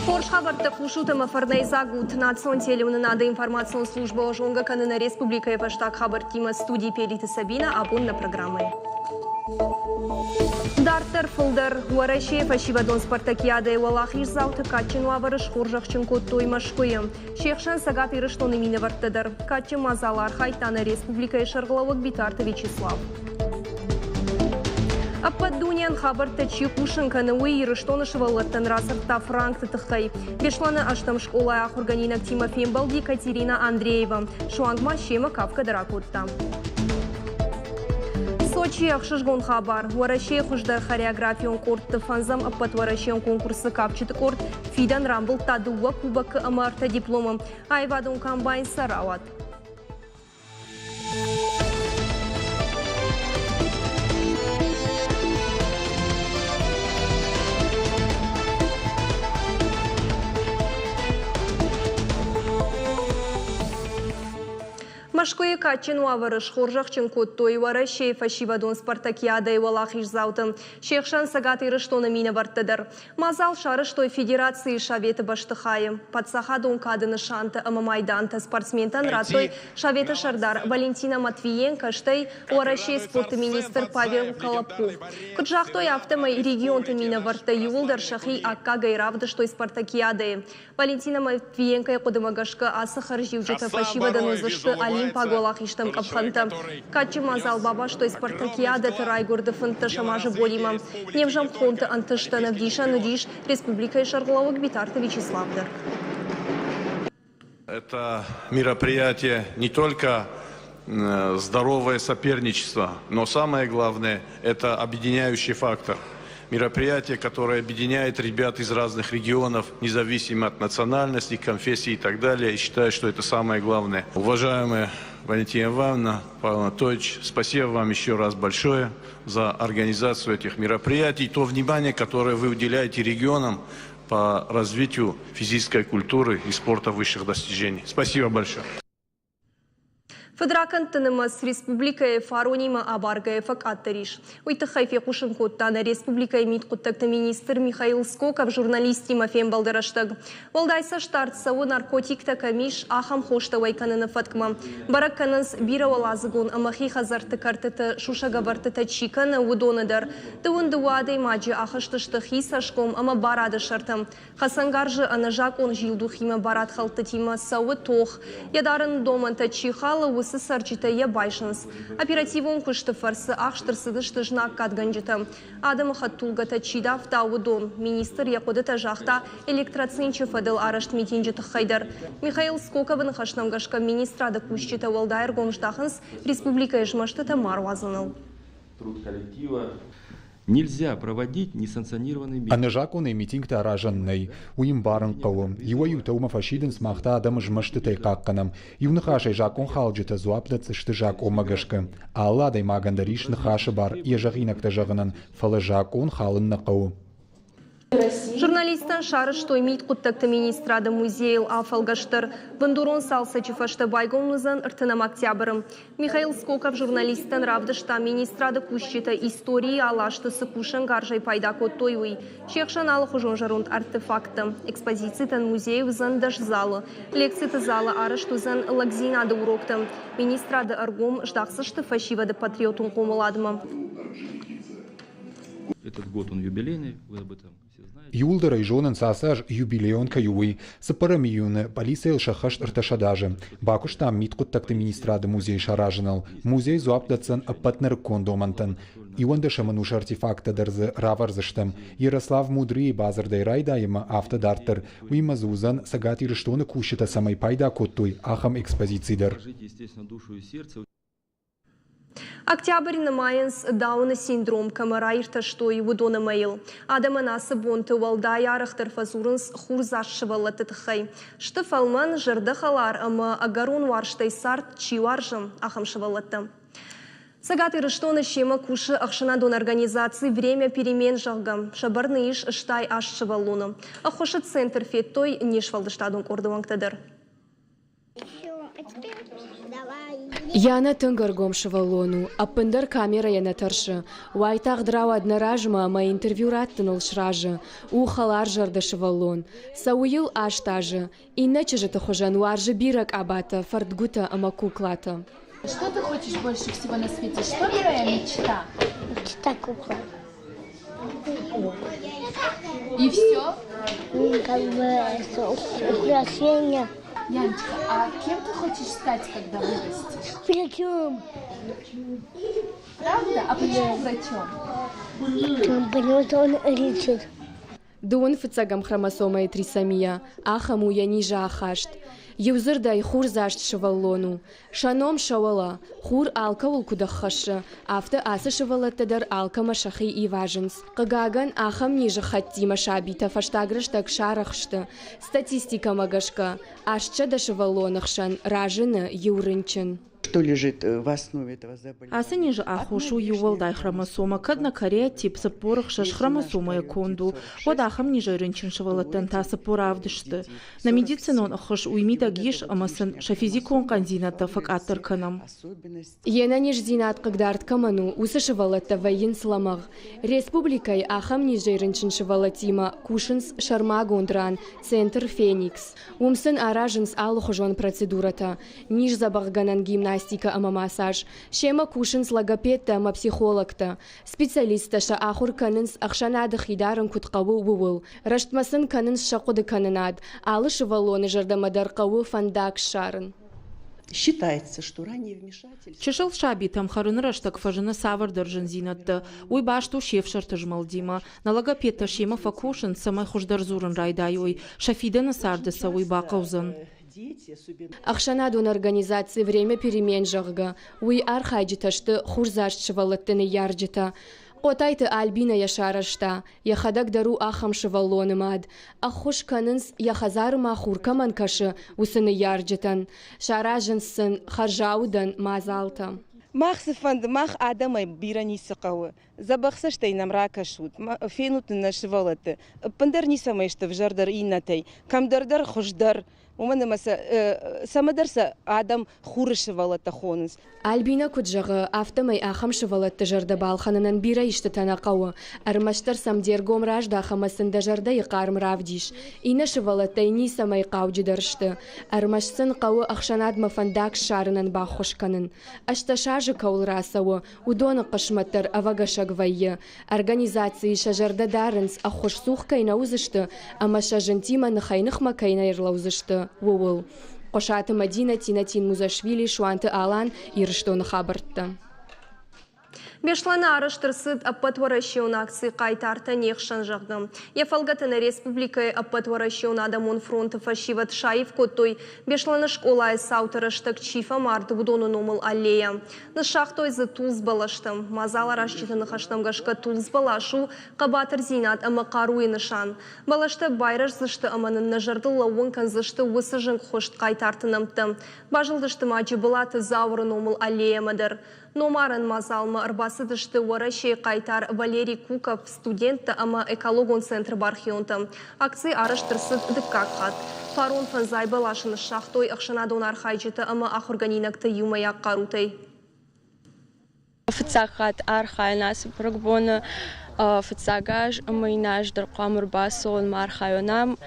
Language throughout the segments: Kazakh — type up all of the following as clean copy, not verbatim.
Хабарта Хушутама Фарнайзагут Национ телевизионная информационная служба Ожонга Канына Республика Эваштаг Хабар Тима студии Пелиты Сабина Абун на программы. Дартер Фулдер Уарашев Фашивадон Спартакиада и Валахиш Заута Катчину Аварыш Хуржахченко Тоймашкуем. Шехшан Сагат и Рыштон имени Вартедер. Катчим Мазалар Хайтана Республика и Шарглавок Битарта Вячеслав. Аппадунян Хабар Тачи Хушенка Науи и Рыштона Шевалаттан Расарта Франк Татахай. Бешлана Аштам Школа Ахурганинак Тимофеем Балди Катерина Андреева. Шуангма Шема Кавка Даракутта. Сочи Ахшишгон Хабар. Уарашей Хуждар хореографион корт Фанзам Аппат Уарашейон конкурсы Капчит корт. Фидан Рамбл Тадуа Кубак Амарта дипломом. Айвадун Камбайн Сарават. Машкое Катчину Аварыш Хоржахченко Той Уарашей Фашивадон Спартакиада и Валахиш Заутам. Шехшан Сагат и Рыштона Мина Вартедер. Мазал Шарыш Той Федерации Шавета Баштахаем. Подсахадон Кадена Шанта Амамайданта спортсментан Ратой Шавета Шардар Валентина Матвиенко Штей Уарашей спортминистр Павел Колобков. Куджах Той Автомай регион Мина Варта Юлдар Шахи Акка Гайравда Штой Спартакиады. Валентина Матвиенко и Кодамагашка Асахар Живджета Фашивадан Узашты Алим Паголах Иштам Капханта. Качи Мазал Баба, что из Спартакиады Тарайгорда Фанта Шамажа Болима. Невжам Хонта Анташтана Вдиша Нудиш Республика и Шарглавок Битарта Вячеславдар. Это мероприятие не только здоровое соперничество, но самое главное – это объединяющий фактор. Мероприятие, которое объединяет ребят из разных регионов, независимо от национальности, конфессии и так далее. И считаю, что это самое главное. Уважаемая Валентина Ивановна, Павел Анатольевич, спасибо вам еще раз большое за организацию этих мероприятий, то внимание, которое вы уделяете регионам по развитию физической культуры и спорта высших достижений. Спасибо большое. Федракан Тенемас Республика Фаронима Абаргаефак Аттериш. Уйтахайфе Кушенкоттана Республика имит куттакта министр Михаил Скоков, журналист Тимофеем Балдараштаг. Валдайса штарт сау наркотик такамиш ахам хошта вайканана фаткма. Бараккананс биравалазгон амахи хазарты картета шушагавартета чикана удонадар. Таундуадей маджи ахашташтахи сашком ама барада шартам. Хасангаржи анажак он жилдухима барат халтатима сау тох. Ядарын доманта чихала Сарчитая Байшанс. Оперативом Куштафарса Ахштарсыдышты жнак Кадганджита. Адам Хаттулгата Чидав Таудон. Министр Якодета Жахта электроцинче Фадел Арашт Митинджита Хайдар. Михаил Скоковын Хашнамгашка министра Дакущита Валдайр Гомштаханс Республика Ижмаштата Марвазанал. Труд коллектива. Нельзя проводить несанкционированный митинг. Анажаконый митинг таражанный. Уим баран калом. Его ютаума фашиден смахта адам жмаштытай какканам. Юнахашай жакон халджита зуаплац штыжак омагашка. Алладай магандариш нахаша бар. Ежагинак тажаганан. Фала жакон халын накау. Журналистан шары, что имеет куттакта министрада музея Афалгаштар. Бандурон салса чифашта байгонлызан ртынам октябрем. Михаил Скоков журналистан равдышта министрада кущита истории алашты сыкушан гаржай пайда коттойуй. Шехшан алы хужон жарунт артефакты. Экспозициятан музея взан даш залы. Лекцията зала арыштузан лагзинада урокта. Министрада аргом ждахсышты фашивада патриотун комаладма. Этот год он юбилейный, вы об этом все знаете. Юлдара и жонен сасаж юбилеон каюй. Сапарамиюны полиция шахаш рташадажи. Бакуш там мит куттакты министрада музей шаражинал. Музей зуаплацан апатнер кондомантан. Ионда шамануш артефакта дарзы раварзыштам. Ярослав Мудрый базардай райдаема автодартер. Уима зузан сагати рыштоны кущита самой пайда коттуй ахам экспозицидар. Естественно, душу и сердце. Октябрь на майенс дауна синдром камарайрта что и водона мейл. Адама насы бонты валдай арахтар фазурынс хурзашшывала тетхай. Шты фалман жардахалар ама агарун варштай сарт чиваржам ахамшывалатта. Сагаты рыштона шема куши ахшанадон организации время перемен жалгам. Шабарны иш штай ашшывалуна. Ахошит центр феттой нишвалдыштадон кордовангтадыр. Яна тынгыргом шываллону, аппындар камера яна таршы. Уайтақ драу аднаражма ма интервью раттыныл шражы. Ухалар жарды шываллон. Сауил аштажы. Иначе же ты хожан уаржы бирак абата, фартгута ама куклата. Что ты хочешь больше всего на свете? Что твоя мечта? Мечта кукла. И все? Как бы украшения. Яночка, а кем ты хочешь стать, когда вырастешь? Врачом. Правда? А почему врачом? Потому что он лечит. Дуон фыцагам хромосома и трисомия, ахаму я ниже ахашт. Юзырдай хур зашт шываллону. Шаном шавала, хур алкавул кудахашы, авто асы шывалаттадар алкама шахи и важенс. Кагаган ахам ниже хаттима шабита фаштагрыштак шарахшты. Статистика магашка, ашча да шываллонахшан, ражыны юрынчын. Что лежит в основе этого заболевания? Асыни же ахушу ювалдай хромосома, кадна кареатип сапорах шаш хромосома яконду. Водахам ниже рынчин шавалаттан та сапоравдышты. На медицинон ахуш уймида гиш амасын шафизикон канзината факаттар канам. Ена нижзинат кагдарт каману усы шавалатта вайын сламаг. Республикай ахам ниже рынчин шавалатима кушынс шармагондран центр Феникс. Умсын аражынс алухожон процедурата. Ниж забагганан гимнастика ама массаж. Шема кушынс логопедта ама психологта. Специалиста ша ахур канынс ахшанады хидарын кутқаву вуыл. Раштмасын канынс шақуды канынад. Алы шывалоны жардамадар қаву фандак шарын. Считается, что раннее вмешательство... Чешел шаби там харынырыштак фажына савар дыржын зинатты. Уй башту шефшарты жмалдима. На логопедта шема факушын самай хуждарзурын райдайой. Шафидана сардыса уй бақаузын. Ахшанадун организации время перемен жагга. Уй архайджиташты хурзашт шывалаттыны ярджита. Қотайты Альбина яшарашта. Яхадак дару ахам шываллоны мад. Ахуш канынс яхазарым ахурка манкашы усыны ярджитан. Шаражынсын харжаудан мазалта. Махсыфанды мах адамай биранисы қауы. Забақсаштай намрака шут. Фенуты нашывалаты. Пандар нисамайшты в жардар иннатай. Камдардар хуждар. Уманамаса самадарса адам хуры шывалаты хоныз. Альбина куджағы автомай ахам шывалатты жарды балханынан бира ишті танақауы. Армаштар самдергом ражда ахамасында жарда иқарым равдиш. Ина шывалаттай нисамай қауджидаршты. Армашсын қауы ақшанад мафандак шарынан бақхошканын. Ашташажы каул расауы, удоны қышматтар авагашаг вайы. Организации шажарда дарынс ахошсух кайна узышты, ама шажынтима нахайнықма кайна ирлаузышты. Вуыл. Қошаты Мадина Тинатин Музашвили шуанты алан ирыштоны хабартты. Бешланы арыштырсыд аппатваращион акции қайтарты нехшан жағды. Ефалгатыны республикай аппатваращион адамон фронты фашиват шайып коттой бешланы школай саутырыштык чифа марды будону номыл аллея. Нышақтой зы тулз балаштым. Мазал арашчитыны хаштамгашка тулз балашу қабатыр зинат ама қаруы нышан. Балашты байраш зышты аманын нажарды лауын канзышты усы жын хошт қайтартынымты. Бажылдышты мачы балаты зауры номыл аллея мадыр. Номарын мазалма арбасы дышты уарашей қайтар Валерий Куков студентті ама экологон центр бархионты. Акции арыштырсыд дыққаққат. Фарон фанзай балашыны шақтой ақшанадон архайчыты ама ақырганинакты юмаяқ қарутай. Фыцақат архайнасы прогбоны фыцағаш амайнаш дырқамыр басуын мархайонам.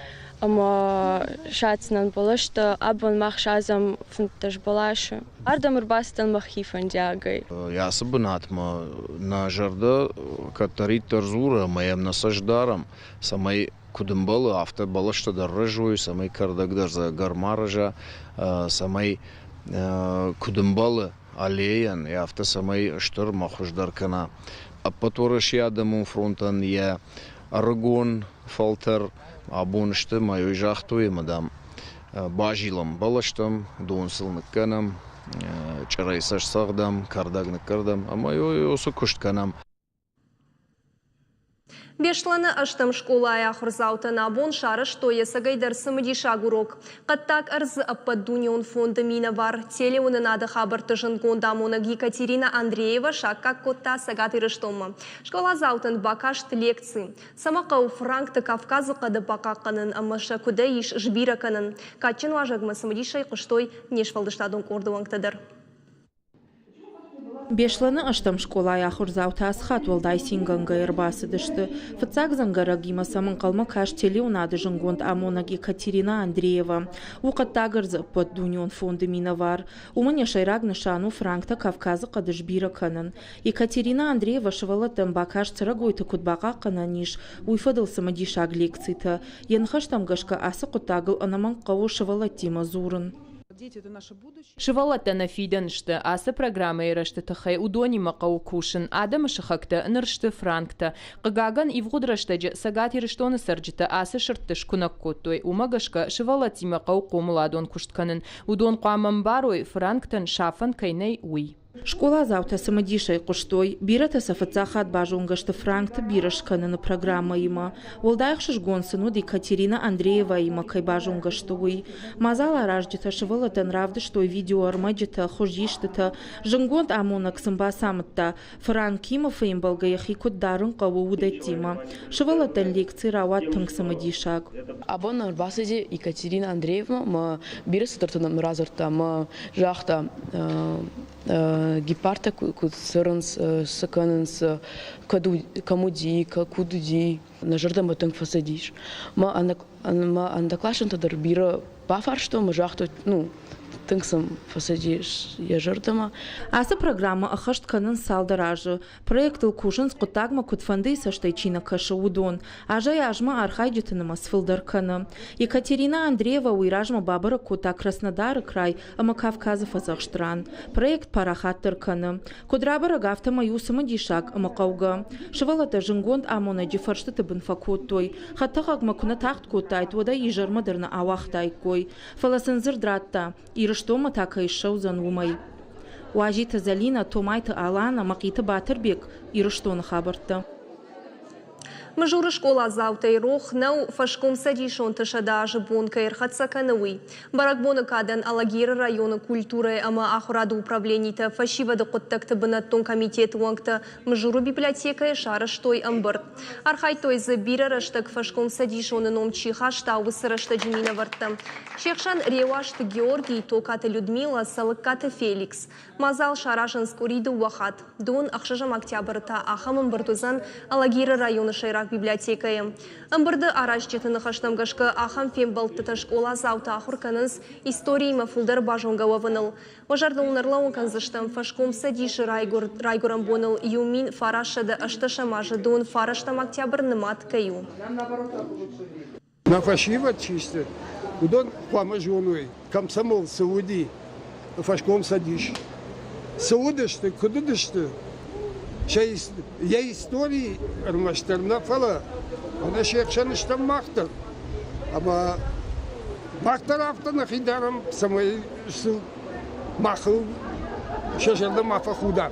Ама шатсынан болышты, абон махшазам фунтаж балашы. Ардамыр бастан махифан дягай. Я сабынатма на жарда катарит тарзура моем насаждарам. Самай кудымбалы авто балышты даррыжуй, самай кардагдар за гармаража, самай кудымбалы аллеян, и авто самай штыр махуждар кана. А потворыш ядаму фронтан я аргон фалтер, абонышты майой жақтуы мадам бажилам балаштым, дуынсылнық канам, чарайсаш сағдам, кардагнық кардам, а майой осы күшт канам. Бешланы аштам школай ахырзауты набон шары что есагайдар сымыдиша гурок. Қаттак арзы аппадунион фонды мина бар. Телеуны нады хабарты жынгон дамоныг Екатерина Андреева шакка котта сагатыры штома. Школа заутын бакашт лекции. Самақау франкты Кавказы қады бақаққанын, амаша күді еш жбираканын. Качын важагмы сымыдишай қыштой нешвалдыштадың кордуаңтыдыр. Бешланы аштам школа яхур заутас хат волдай синганга ирбасы дышты. Фацак зангараги самын қалма каш телеунады жынгонд амонаг Екатерина Андреева. Уқаттагырзы под Дунион фонды миновар. Умыня шайраг нышану Франкта Кавказы қадышбира канын. Екатерина Андреева шывалатым бакаш цырагойты кудбаға қананиш. Уйфадылсымы дишаг лекцийты. Янхаштам гашка асы құттагыл анаман қау шывалатима зурын. Шывалатана фиденшты, асы программа ирашты тахай удони мақау кушын, адам шахакта, ныршты франкта. Қыгаган ивгудрашты сагат ирыштоны сарджита асы шырттыш кунак коттой. Умагашка шывалати мақау қомыладон куштканын. Удон қуамамбаруй франктан шафан кайнай уй. Школа завтра самодишай куштой, бирата сафацахат бажунгашты Франкта бирашканын программа има. Волдайхшиш гонсыну Екатерина Андреева има кай бажунгаштой. Мазала раждита шывалатан равдыштой видео армаджита хожиштыта. Жынгонд амонак сымба самытта. Франкимов им балгаяхи куддарын қаву удатима. Шывалатан лекции рават тынг самодишак. Абон арбасыди Екатерина Андреевна, ма бирасы тартынам разырта, ма жахта гепарта куд сырынс саканынс камуди кудуди на жардам батынг фасадиш. Ма андаклашын тадар бира пафар что ма жахта тыңсым фасадиш я жардама. Аса программа ахашт канын салдаражы. Проектыл кушын скутагма кудфанды саштайчина кашы удон. Ажай ажма архайджитыныма сфылдар каны. Екатерина Андреева уйражма бабара кута Краснодары край, ама Кавказы фазахштран. Проект парахаттыр каны. Кудрабара гафтама юсымы дишак ама қауға. Шывалата жынгонд амона дифаршты тыбын факоттой. Хаттағаг макуна тахт кутайт, вода ижармадырна авахтай кой. Фаласынзыр дратта. Что мы так и шоу занумай. Уажита Залина, Томайта Алана, Макита Батербек, и что на хабарта. Мажуры школа завтай рох нау фашком садишон ташадажы бонка ирхатсаканауи. Баракбона кадан Алагира района культуры ама ахурады управленийта фашивады қоттакты бынаттон комитет уангта мажуру библиотека шары штой амбырт. Архай той забира раштак фашком садишоны номчи хаштау сырашта джимина варта. Шекшан ревашты Георгий, токаты Людмила, салыккаты Феликс. Мазал шарашын скориды уахат. Дон ахшажам октябрта ахам амбыртузан Алагира района шайрак библиотекая. Амбырды араш жетіні хаштамгашка ахам фембалтыта школа заута ахурканыз истории мафулдар бажонга вавыныл. Ожарды унарлауын канзыштам фашком садиши райгурам боныл юмин фарашады ашташамажы дон фараштам октябр нымат каю. На фашива чисто. Удон памажоной, комсомол Сауди, фашком садишь. Саудышты, кудудышты. Я истории армаштерна фала. Она шекшаныштам махтар. Ама махтар автона хидарам самой махал шешерда мафа худа.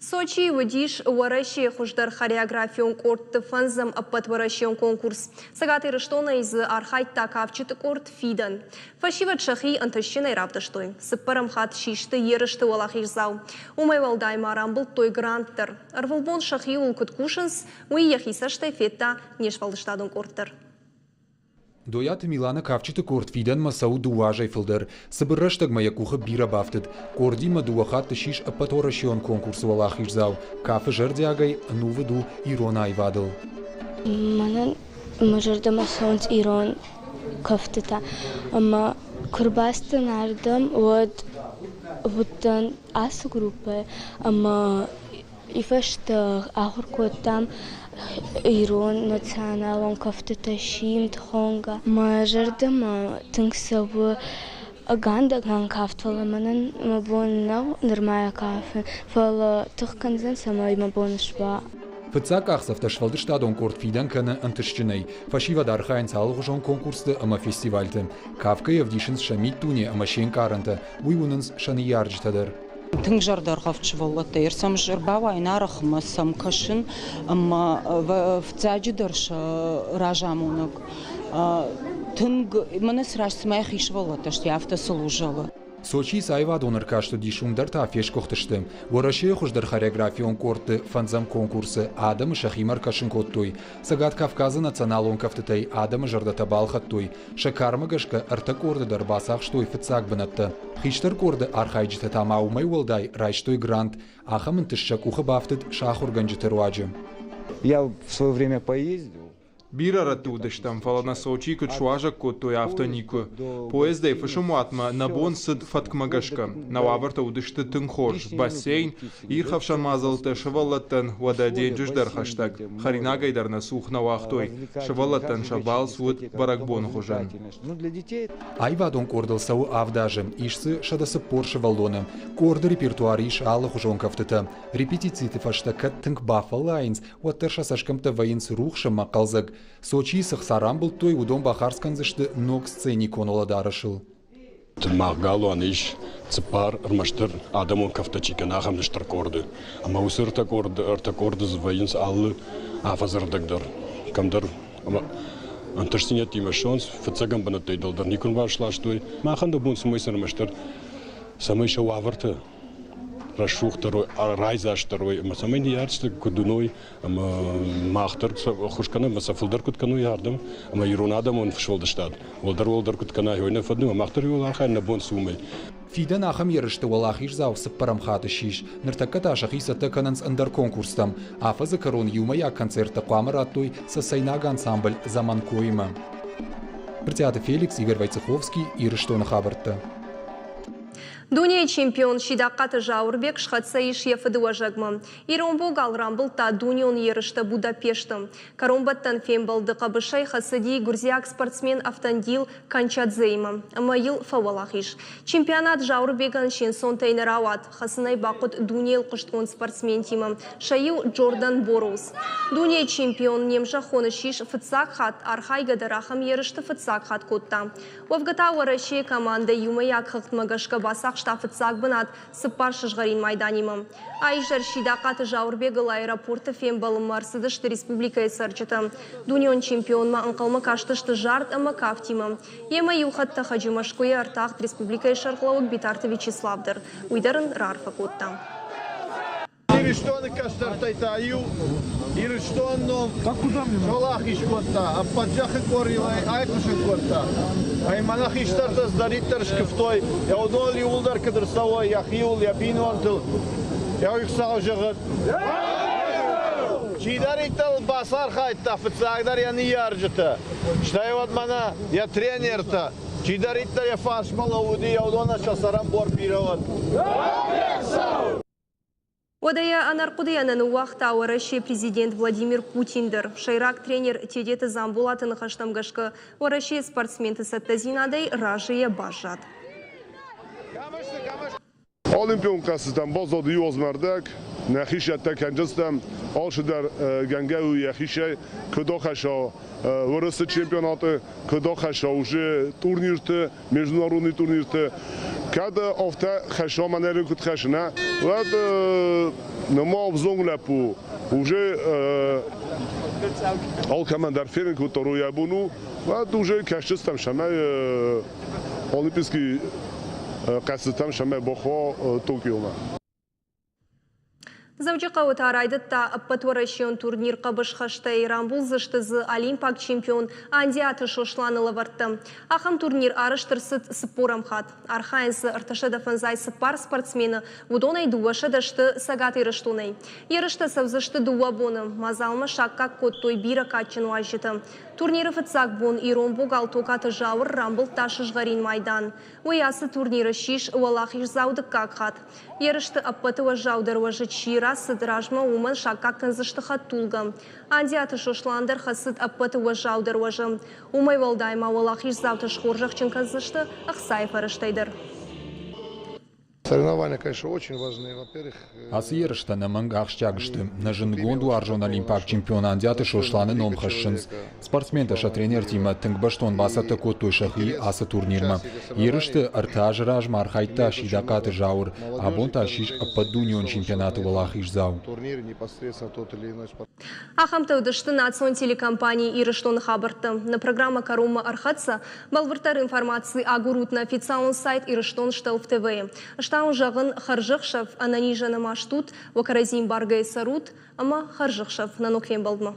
Сочи водиш варащие хуждар хореографион корт фанзам аппат варащион конкурс. Сагаты рыштона из архайт такавчит корт фидан. Фашиват шахи антащиной рапташтой. Сыппарам хат шишты ерышты валахирзау. Умай валдай марамбл той гранттер. Арвалбон шахи улкут кушанс, уияхисаштай фетта нешвалдыштадон корттер. Доят Милана кавчыты корт фиден масау дуажай филдер. Сыбырраштаг маякуха бира бафтыд. Корди мадуахат тышиш апаторашион конкурсу валахирзау. Кафе жердягай нувыду ирона айвадыл. Манан мажырда масаунц ирон кафтыта. Ама курбасты нардам вот ас группы. Ама ифашта ахуркотам Ирон националон кафтыта шим тхонга. Мажырдама тыңсабы аганда ган кафтвала манан мабоннау нырмая кафе. Фала тыхканзан самай мабонышба. Фыцак ахсавта швалдыштадон корт фиден каны антышчынай. Фашива дархайн салғыжон конкурсты ама фестивальты. Кавка евдишинс шамит туне ама шен каранта. Уйвунынс шаны ярджитадыр. Тыңжардар қавчы болатта, ерсам жырбава айнарық масам кашын, ама в цаджидарш ражамунок. Тынг, манас раш смайх иш болатта, что я автосылужала. Сочи сайва донор кашты дишундар тафеш кохтышты. Вораши хуждар хореографион корты фанзам конкурсы Адам Шахимар Кашинкоттой. Сагат Кавказа националон кафтытай Адам жардата балхаттой. Шакарма гашка артак орды дарбасах штой фицак банатты. Хиштар корды архайджита тамаумай волдай райштой грант. Ахамын тышчак уха бафтыд шах органджитеруаджи. Я в свое время поездил. Бира ратудыштам, фалана Сочи кучуажа коттой автонику. Поезда фашуматма на бон сыд фаткмагашка. На ваварта удышты тынхорж, бассейн, ирхавшан мазалты шывалаттан вада денджуждар хаштаг. Харинагайдар на сух на вахтой. Шывалаттан шабал суд баракбон хужан. Айвадон кордал сау авдажем, ишсы шадасы порши валдоны. Корды репертуар иш аллы хужон кафтыта. Репетициты фаштакат тынк бафа лайнс, уаттарша сашкамта воинс рухша макалзаг. Сочи сахсарам был той удом бахарскан зашты ног сцени конола дарашил. Тмагало аниш цепар армаштер адамон кафтачика нахам ништар корды. Ама усырта корды звоинс аллы афазардагдар. Камдар ама анташсинят тима шанс фацагам банатай долдар никон башлаш той. Махан да бун смысл армаштер самый шоу аварта. Рашух второй, райзаш второй, мы самые неярче кудуной, махтер хушкана, мы сафулдар куткану ярдам, мы иронадам он вшел до штат. Волдар куткана, его не фадну, махтер его лахай на бон сумой. Фида нахам ярышты валахиш заусы парамхаты шиш, ныртаката шахиса текананс андер конкурстам, афа за корон юмая концерта куамаратой со сайнага ансамбль Заманкоима. Бртята Феликс, Игорь Войцеховский, Ирыштона Хабарта. Дуния чемпион Шидаққаты Жаурбек шхатса иш ефыдыва жагмы. Иромбо галрамбыл та дунион ерышты Будапешты. Каромбаттан фембалды қабышай хасыди гурзияк спортсмен автандил Канчадзеймы. Амайыл фавалахиш. Чемпионат Жаурбеган шенсон тайнарауат. Хасынай бақыт дуниел қыштон спортсмен тимы. Шайыл Джордан Бороуз. Дуния чемпион немжа хонышиш фыцак хат архайгады рахам ерышты фыцак хат котта. Овгата вараши команда юмаяк хықтмагашка басақ штафыцак бынат сыпар шыжғарин майданимы. Айжар Шидаққаты Жаурбегыл аэропорты фембалым марсыдышты республика сарчыты. Дунион чемпионма ынқылмы каштышты жарт ымы кафтимы. Ема юхатты хажимашкуя артақ республика шарқлауык битарты Вячеславдыр. Уйдарын рарфа котта. Ирыштоны каштартайта аю, ирыштонно шолах ишкотта, а паджахы корилай айкушын котта. Айманах иштарта сдариттар шкифтой, я удол юлдар кадрсавой, я хиул, я бинуантыл, я юксау жығыт. Чидариттал басар хайтта, фыцагдар я не яржыта. Штай вот мана, я тренерта. Чидариттар я фаршмала уди, я удона шасарам бор пироват. Одая анарқудыянын уақта ораши президент Владимир Путиндер. Шайрак тренер тедеті замбулатын хаштамгашқы ораши спортсменті саттазинадай ражия бажат. Olimpiyon kasıdan bazı diyoruz merdak. Nexişe tekencestem alşıder gengevi yexişe kudaxşa orası çempionatı kudaxşa uje turnirte международный turnirte kada hafta xşa maneri kutxşna ve nima obzongla pu uje alkamandar ferin kutoruya bunu ve uje kaşçıstem şama olimpiyski قصدتم شما بخوا توکیو ما Завжди тарайдытта аппатуарашион турнир қабыш хаштай рамбул зыштызы олимпак чемпион андиаты шошланылы варты. Ахам турнир арыштырсыт сыппорам хат. Архайнсы арташада фанзай сыппар спортсмені вудонай дуаша дашты сагат ирыштунай. Ерышты савзышты дуа боны, мазалма шакка коттой бира качын уажыты. Турниры фыцак бон иромбу галтокаты жауыр рамбул ташыжгарин майдан. Уясы турниры шиш уалахиш заудык как хат. Ерышты аппатыва жаудар уажы чира сыдражма уман шакка кынзышты хат тулга. Андиаты шошландар хасыд аппатыва жаудар уажы. Умай валдайма уалахиш заудыш хоржақ чын кынзышты ақсайф арыштайдар. Соревнования, конечно, очень важны. Во-первых... Асы yarışta namang axşçagıştı. Najın gondu arjon olimpak çempionan diatı şoşlanı nom xaşşınız. Sportsmenta şa trener tima tıngbaşton basata kotu şahi ası turnirma. Yarıştı artajraj marhayta şidakatı jaur. Abonta şiş appadunyon çempionatı valahiş zav. Ахамтаудышты национ телекомпании Ирыштон хабарты. На программа Карума Архатса балвыртар информации агурут на официальный сайт Ирыштон Штелф ТВ. Штаун жағын Харжықшев ананижаны маштут, вакаразим баргай сарут, ама Харжықшев наноквен балдма.